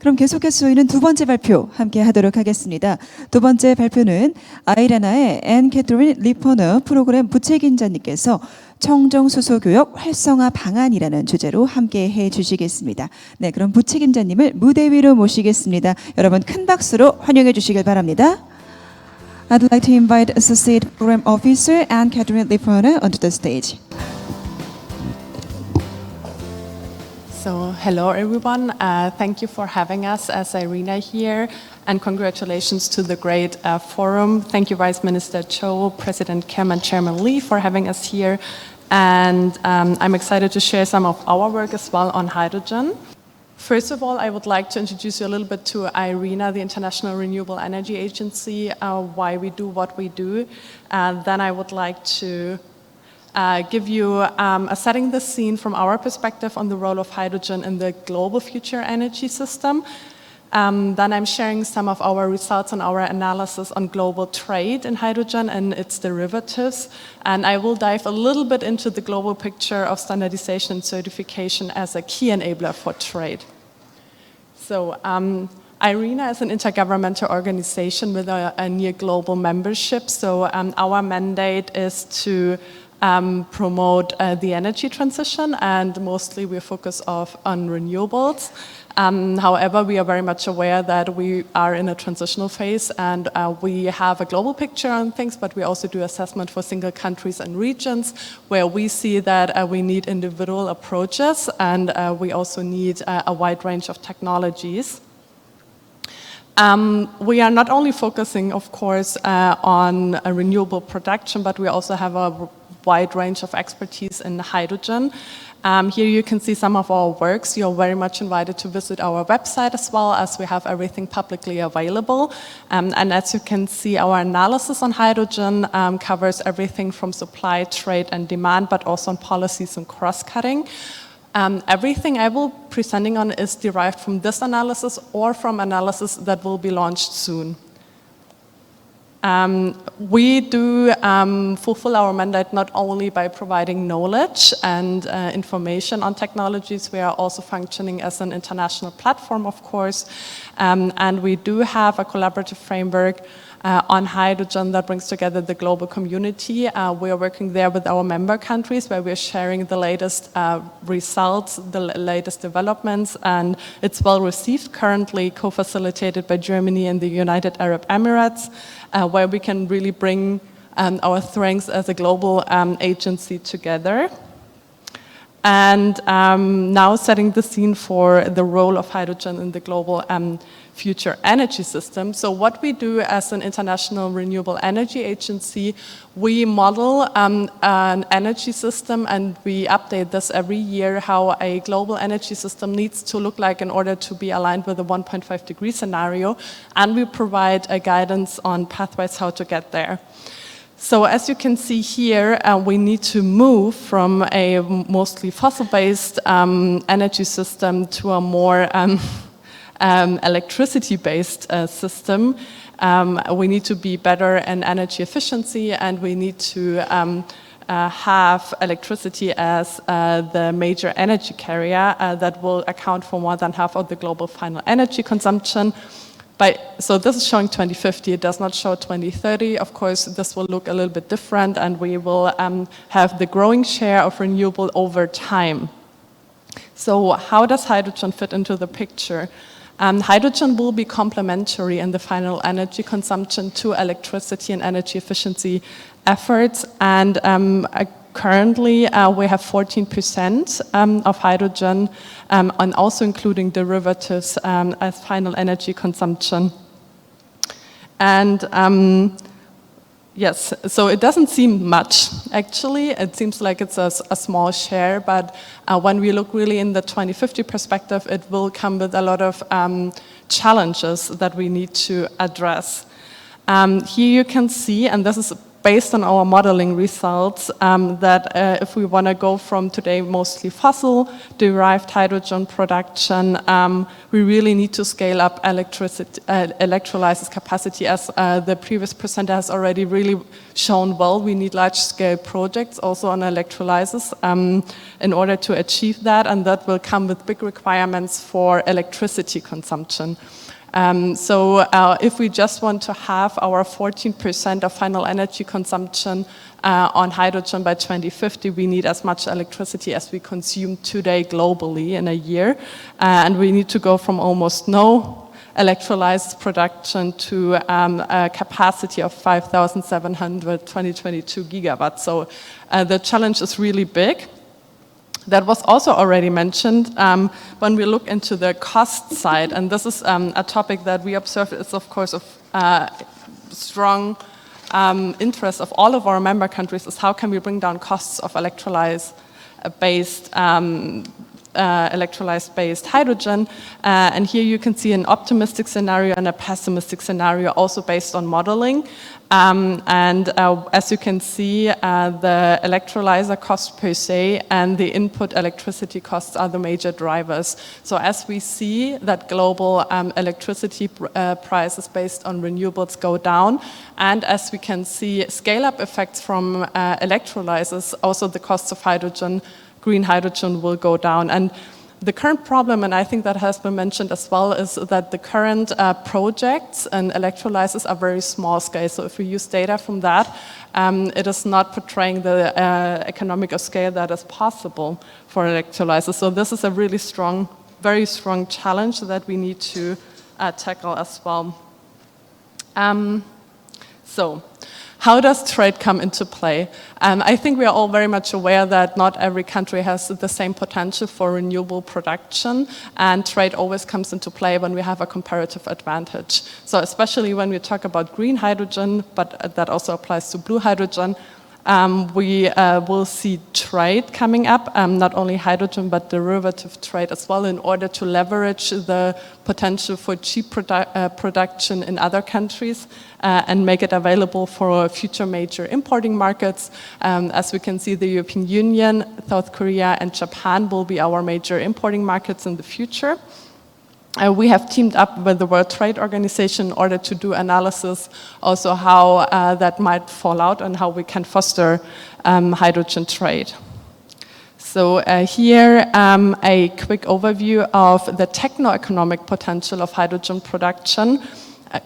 그럼 계속해서 저희는 두 번째 발표 함께 하도록 하겠습니다. 두 번째 발표는 IRENA의 Ann-Kathrin Lipponer 프로그램 부책임자님께서 청정수소 교역 활성화 방안이라는 주제로 함께 해주시겠습니다. 네, 그럼 부책임자님을 무대 위로 모시겠습니다. 여러분 큰 박수로 환영해 주시길 바랍니다. I'd like to invite Associate Program Officer Ann-Kathrin Lipponer onto the stage. So, hello everyone. Thank you for having us as IRENA here, and congratulations to the great forum. Thank you, Vice Minister Cho, President Kim, and Chairman Lee for having us here. And I'm excited to share some of our work as well on hydrogen. First of all, I would like to introduce you a little bit to IRENA, the International Renewable Energy Agency, why we do what we do. Then I would like to give you setting the scene from our perspective on the role of hydrogen in the global future energy system. Then I'm sharing some of our results on our analysis on global trade in hydrogen and its derivatives. And I will dive a little bit into the global picture of standardization and certification as a key enabler for trade. So, IRENA is an intergovernmental organization with a near global membership. So our mandate is to promote the energy transition, and mostly we focus on renewables. However, we are very much aware that we are in a transitional phase, and we have a global picture on things, but we also do assessment for single countries and regions where we see that we need individual approaches, and we also need a wide range of technologies. We are not only focusing, of course, on renewable production, but we also have a wide range of expertise in hydrogen. Here you can see some of our works. You're very much invited to visit our website as well, as we have everything publicly available. And as you can see, our analysis on hydrogen covers everything from supply, trade, and demand, but also on policies and cross-cutting. Everything I will be presenting on is derived from this analysis or from analysis that will be launched soon. We do fulfill our mandate not only by providing knowledge and information on technologies, we are also functioning as an international platform, of course, and we do have a collaborative framework on hydrogen that brings together the global community. We are working there with our member countries where we're sharing the latest results, the latest developments, and it's well received, currently co-facilitated by Germany and the United Arab Emirates, where we can really bring our strengths as a global agency together. And now setting the scene for the role of hydrogen in the global future energy system. So what we do as an international renewable energy agency, we model an energy system, and we update this every year, how a global energy system needs to look like in order to be aligned with the 1.5 degree scenario, and we provide a guidance on pathways how to get there. So as you can see here, we need to move from a mostly fossil-based energy system to a more electricity-based system. We need to be better in energy efficiency, and we need to have electricity as the major energy carrier that will account for more than half of the global final energy consumption. So this is showing 2050, it does not show 2030. Of course, this will look a little bit different, and we will have the growing share of renewable over time. So how does hydrogen fit into the picture? Hydrogen will be complementary in the final energy consumption to electricity and energy efficiency efforts, and currently we have 14% of hydrogen, and also including derivatives as final energy consumption. And yes, so it doesn't seem much, actually. It seems like it's a small share, but when we look really in the 2050 perspective, it will come with a lot of challenges that we need to address. Here you can see, and this is based on our modeling results, that if we want to go from today mostly fossil-derived hydrogen production, we really need to scale up electrolysis capacity, as the previous presenter has already really shown well. We need large-scale projects also on electrolysis in order to achieve that, and that will come with big requirements for electricity consumption. So if we just want to have our 14% of final energy consumption on hydrogen by 2050, we need as much electricity as we consume today globally in a year. And we need to go from almost no electrolysis production to a capacity of 5,722 gigawatts. So the challenge is really big. That was also already mentioned when we look into the cost side, and this is a topic that we observe is, of course, of strong interest of all of our member countries, is how can we bring down costs of electrolysis-based hydrogen. And here you can see an optimistic scenario and a pessimistic scenario, also based on modeling. As you can see, the electrolyzer cost per se and the input electricity costs are the major drivers. So as we see that global electricity prices based on renewables go down, and as we can see scale-up effects from electrolyzers, also the costs of hydrogen, green hydrogen will go down. And the current problem, and I think that has been mentioned as well, is that the current projects and electrolyzers are very small scale. So if we use data from that, it is not portraying the economic scale that is possible for electrolyzers. So this is a really strong, very strong challenge that we need to tackle as well. So how does trade come into play? I think we are all very much aware that not every country has the same potential for renewable production, and trade always comes into play when we have a comparative advantage. So especially when we talk about green hydrogen, but that also applies to blue hydrogen, we will see trade coming up, not only hydrogen, but derivative trade as well, in order to leverage the potential for cheap production in other countries and make it available for future major importing markets. As we can see, the European Union, South Korea, and Japan will be our major importing markets in the future. We have teamed up with the World Trade Organization in order to do analysis also how that might fall out and how we can foster hydrogen trade. So here a quick overview of the techno-economic potential of hydrogen production,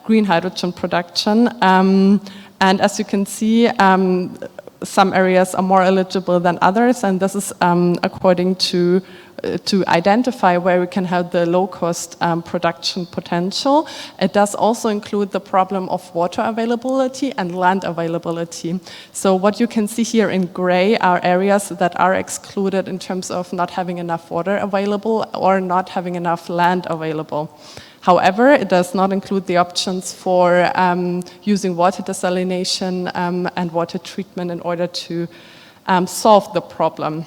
green hydrogen production. And as you can see, some areas are more eligible than others, and this is according to identify where we can have the low-cost production potential. It does also include the problem of water availability and land availability. So what you can see here in gray are areas that are excluded in terms of not having enough water available or not having enough land available. However, it does not include the options for using water desalination and water treatment in order to solve the problem.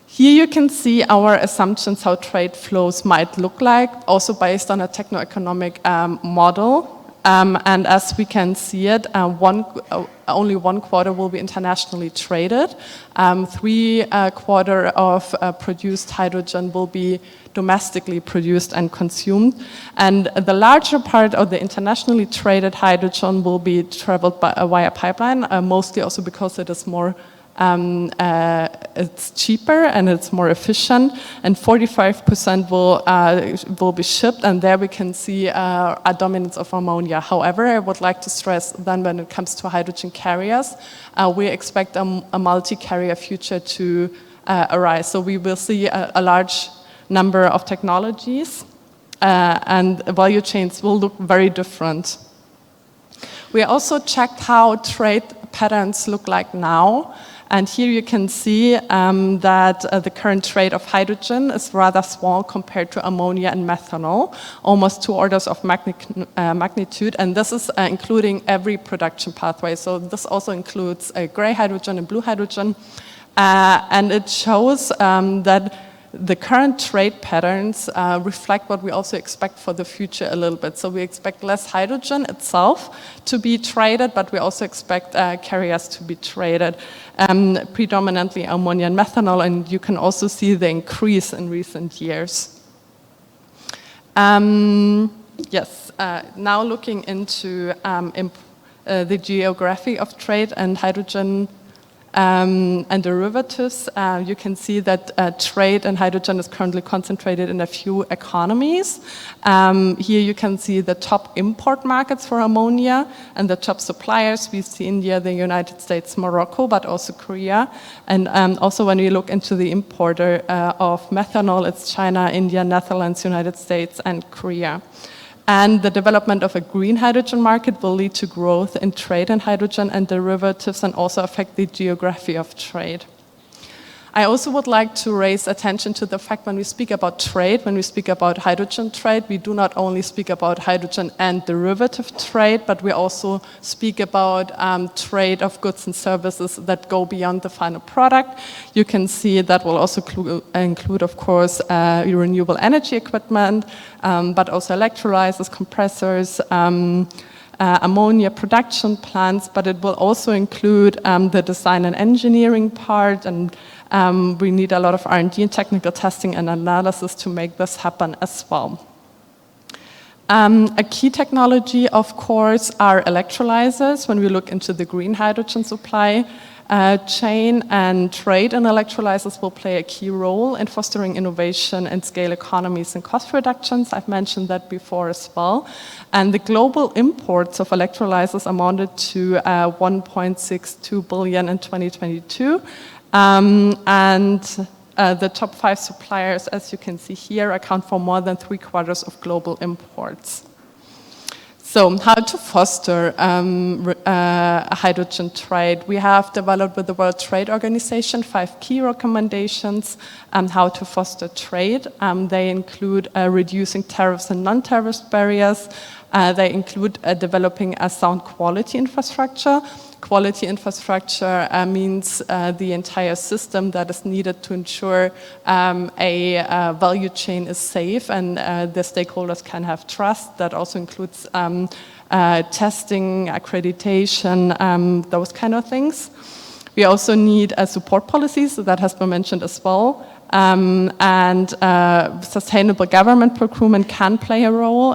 Here you can see our assumptions how trade flows might look like, also based on a techno-economic model. And as we can see it, only 1/4 will be internationally traded. 3/4 of produced hydrogen will be domestically produced and consumed. And the larger part of the internationally traded hydrogen will be traveled via pipeline, mostly also because it is more it's cheaper and it's more efficient, and 45% will be shipped, and there we can see a dominance of ammonia. However, I would like to stress then when it comes to hydrogen carriers, we expect a multi-carrier future to arise. So we will see a large number of technologies and value chains will look very different. We also checked how trade patterns look like now. And here you can see that the current trade of hydrogen is rather small compared to ammonia and methanol, almost 2 orders of magnitude. And this is including every production pathway. So this also includes gray hydrogen and blue hydrogen. And it shows that the current trade patterns reflect what we also expect for the future a little bit. So we expect less hydrogen itself to be traded, but we also expect carriers to be traded, predominantly ammonia and methanol, and you can also see the increase in recent years. Yes, now looking into the geography of trade and hydrogen and derivatives, you can see that trade in hydrogen is currently concentrated in a few economies. Here you can see the top import markets for ammonia and the top suppliers. We see India, the United States, Morocco, but also Korea. And also when we look into the importer of methanol, it's China, India, Netherlands, United States, and Korea. And the development of a green hydrogen market will lead to growth in trade in hydrogen and derivatives and also affect the geography of trade. I also would like to raise attention to the fact when we speak about trade, when we speak about hydrogen trade, we do not only speak about hydrogen and derivative trade, but we also speak about trade of goods and services that go beyond the final product. You can see that will also include, of course, renewable energy equipment, but also electrolyzers, compressors, ammonia production plants, but it will also include the design and engineering part, and we need a lot of R&D and technical testing and analysis to make this happen as well. A key technology, of course, are electrolyzers. When we look into the green hydrogen supply chain, and trade in electrolyzers will play a key role in fostering innovation and scale economies and cost reductions. I've mentioned that before as well. And the global imports of electrolyzers amounted to 1.62 billion in 2022. The top 5 suppliers, as you can see here, account for more than 3/4 of global imports. So how to foster hydrogen trade? We have developed with the World Trade Organization 5 key recommendations on how to foster trade. They include reducing tariffs and non-tariff barriers. They include developing a sound quality infrastructure. Quality infrastructure means the entire system that is needed to ensure a value chain is safe and the stakeholders can have trust. That also includes testing, accreditation, those kind of things. We also need support policies, so that has been mentioned as well. Sustainable government procurement can play a role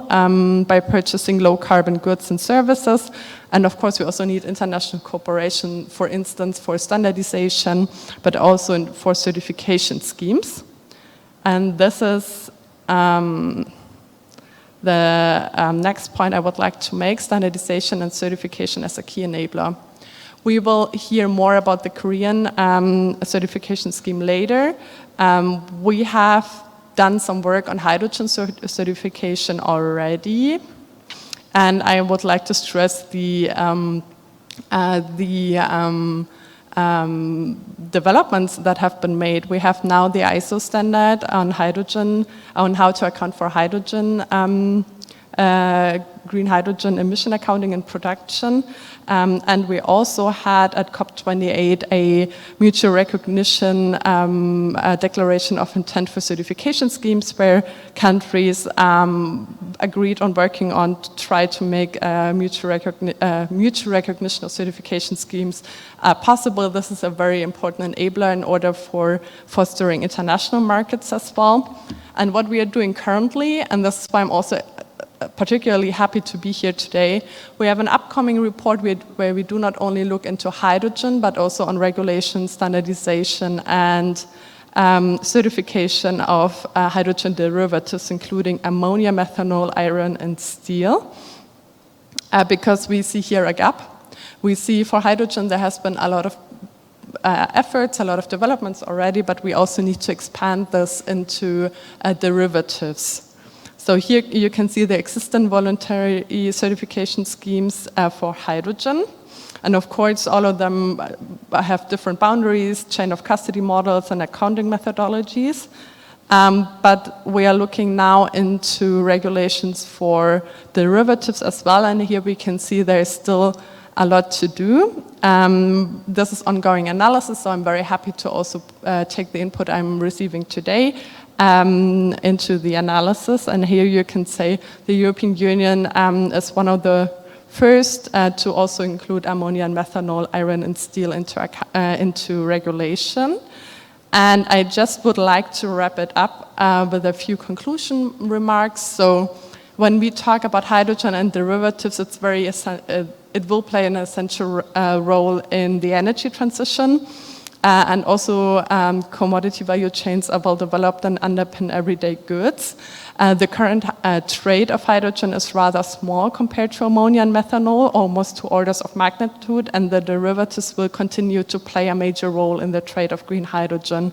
by purchasing low carbon goods and services. And of course, we also need international cooperation, for instance, for standardization, but also for certification schemes. And this is the next point I would like to make, standardization and certification as a key enabler. We will hear more about the Korean certification scheme later. We have done some work on hydrogen certification already. And I would like to stress the developments that have been made. We have now the ISO standard on hydrogen, on how to account for hydrogen, green hydrogen emission accounting and production. And we also had at COP28 a mutual recognition declaration of intent for certification schemes where countries agreed on working on to try to make mutual recognition of certification schemes possible. This is a very important enabler in order for fostering international markets as well. And what we are doing currently, and this is why I'm also particularly happy to be here today. We have an upcoming report where we do not only look into hydrogen, but also on regulation, standardization, and certification of hydrogen derivatives, including ammonia, methanol, iron, and steel. Because we see here a gap. We see for hydrogen there has been a lot of efforts, a lot of developments already, but we also need to expand this into derivatives. So here you can see the existing voluntary certification schemes for hydrogen. And of course, all of them have different boundaries, chain of custody models, and accounting methodologies. But we are looking now into regulations for derivatives as well. And here we can see there is still a lot to do. This is ongoing analysis, so I'm very happy to also take the input I'm receiving today into the analysis. And here you can say the European Union is one of the first to also include ammonia and methanol, iron and steel into regulation. And I just would like to wrap it up with a few conclusion remarks. So when we talk about hydrogen and derivatives, it's it will play an essential role in the energy transition. And also commodity value chains are well developed and underpin everyday goods. The current trade of hydrogen is rather small compared to ammonia and methanol, almost 2 orders of magnitude, and the derivatives will continue to play a major role in the trade of green hydrogen.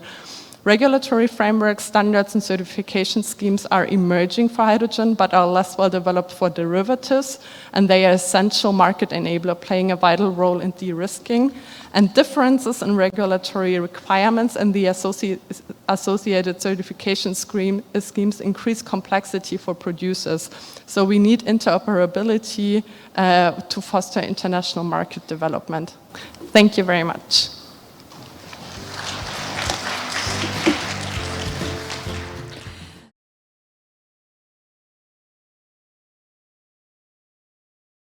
Regulatory frameworks, standards, and certification schemes are emerging for hydrogen, but are less well developed for derivatives, and they are essential market enabler, playing a vital role in de-risking. And differences in regulatory requirements and the associated certification schemes increase complexity for producers. So we need interoperability to foster international market development. Thank you very much.